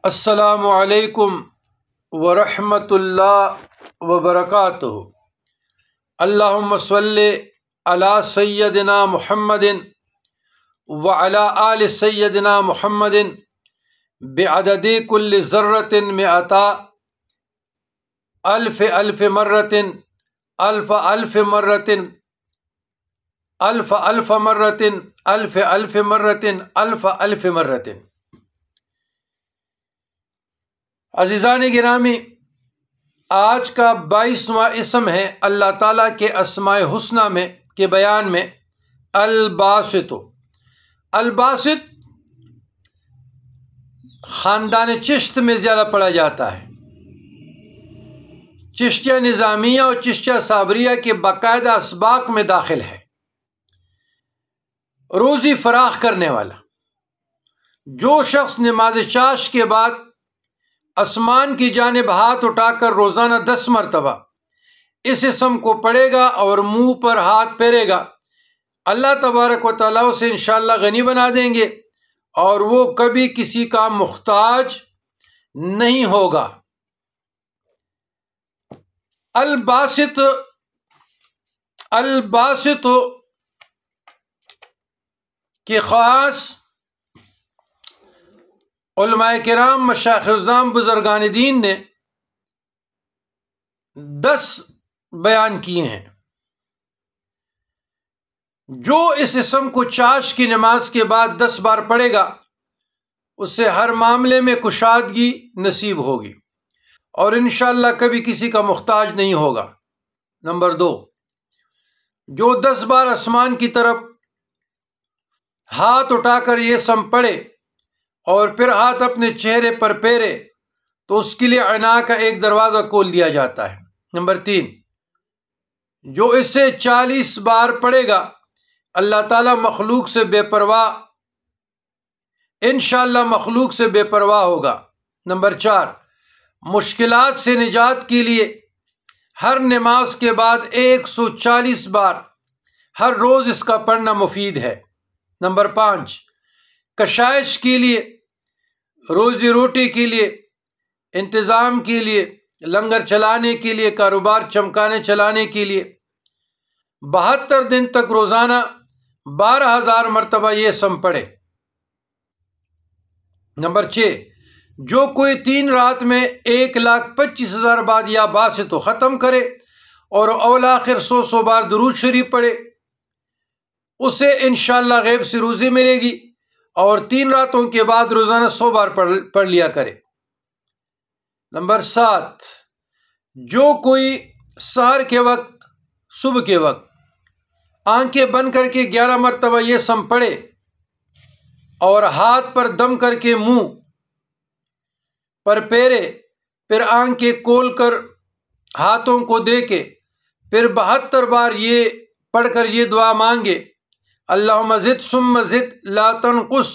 السلام علیکم ورحمۃ اللہ وبرکاتہ۔ اللہم صلی علی سیدنا محمد وعلی آل سیدنا محمد بعدد کل ذرۃ مئتا الف الف مرۃ الف الف مرۃ الف الف مرۃ الف الف مرۃ الف الف مرۃ۔ عزیزان گرامی، آج کا 22واں اسم ہے اللہ تعالیٰ کے اسماء حسنہ میں کے بیان میں الباسط۔ الباسط خاندان چشت میں زیادہ پڑھا جاتا ہے۔ چشتیہ نظامیہ اور چشتیہ صابریہ کے باقاعدہ اسباق میں داخل ہے۔ روزی فراخ کرنے والا جو شخص نماز چاشت کے بعد آسمان کی جانب ہاتھ اٹھا کر روزانہ 10 مرتبہ اس اسم کو پڑھے گا اور منہ پر ہاتھ پھیرے گا، اللہ تبارک و تعالیٰ اسے انشاءاللہ غنی بنا دیں گے اور وہ کبھی کسی کا محتاج نہیں ہوگا۔ الباسط کے خاص علماء کرام، مشائخ اعظام، بزرگان دین نے 10 بیان کیے ہیں۔ جو اس اسم کو چاشت کی نماز کے بعد 10 بار پڑھے گا اسے ہر معاملے میں کشادگی نصیب ہوگی اور انشاءاللہ کبھی کسی کا محتاج نہیں ہوگا۔ نمبر 2، جو 10 بار آسمان کی طرف ہاتھ اٹھا کر یہ اسم پڑھے اور پھر ہاتھ اپنے چہرے پر پھیرے تو اس کے لیے عنا کا ایک دروازہ کھول دیا جاتا ہے۔ نمبر 3، جو اسے 40 بار پڑھے گا اللہ تعالیٰ مخلوق سے بے پرواہ، انشاءاللہ مخلوق سے بے پرواہ ہوگا۔ نمبر 4، مشکلات سے نجات کے لیے ہر نماز کے بعد 140 بار ہر روز اس کا پڑھنا مفید ہے۔ نمبر 5، کشائش کے لیے، روزی روٹی کے لیے، انتظام کے لیے، لنگر چلانے کے لیے، کاروبار چمکانے چلانے کے لیے 72 دن تک روزانہ 12,000 مرتبہ یہ اسم پڑھے۔ نمبر 6، جو کوئی 3 رات میں 1,25,000 بعد یا باسط کو ختم کرے اور اول-آخر 100 بار درود شریف پڑھے اسے انشاءاللہ غیب سے روزی ملے گی، اور 3 راتوں کے بعد روزانہ 100 بار پڑھ لیا کرے۔ نمبر 7، جو کوئی سحر کے وقت، صبح کے وقت آنکھیں بند کر کے 11 مرتبہ یہ اسم پڑھے اور ہاتھ پر دم کر کے منہ پر پھیرے، پھر آنکھیں کھول کر ہاتھوں کو دے کے پھر 72 بار یہ پڑھ کر یہ دعا مانگے، اللہم زد ثم زد لا تنقص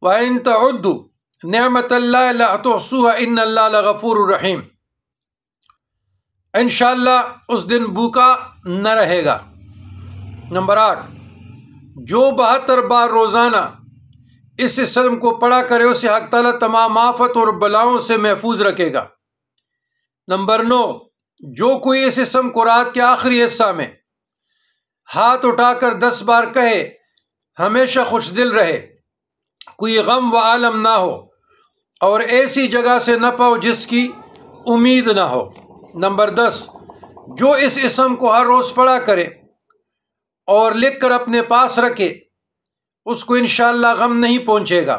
وإن تعدوا نعمت اللہ لا تحصوها ان اللہ لغفور رحیم، انشاءاللہ اس دن بھوکا نہ رہے گا۔ نمبر 8، جو 72 بار روزانہ اس اسم کو پڑھا کرے اسے حق تعالیٰ تمام آفت اور بلاؤں سے محفوظ رکھے گا۔ نمبر 9، جو کوئی اس اسم کو رات کے آخری حصہ میں ہاتھ اٹھا کر 10 بار کہے ہمیشہ خوش دل رہے، کوئی غم و عالم نہ ہو اور ایسی جگہ سے نہ پاؤ جس کی امید نہ ہو۔ نمبر 10، جو اس اسم کو ہر روز پڑھا کرے اور لکھ کر اپنے پاس رکھے اس کو انشاءاللہ غم نہیں پہنچے گا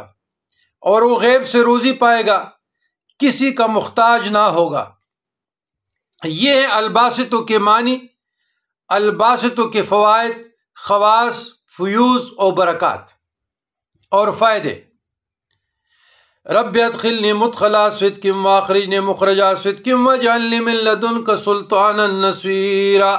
اور وہ غیب سے روزی پائے گا، کسی کا محتاج نہ ہوگا۔ یہ ہے الباسطوں کے معنی، الباسطوں کے فوائد، خواص، فیوز اور برکات اور فائدے۔ رب ادخلنی مدخلا صدق واخرجنی مخرج صدق واجعلنی من لدنک سلطانا نصیرا۔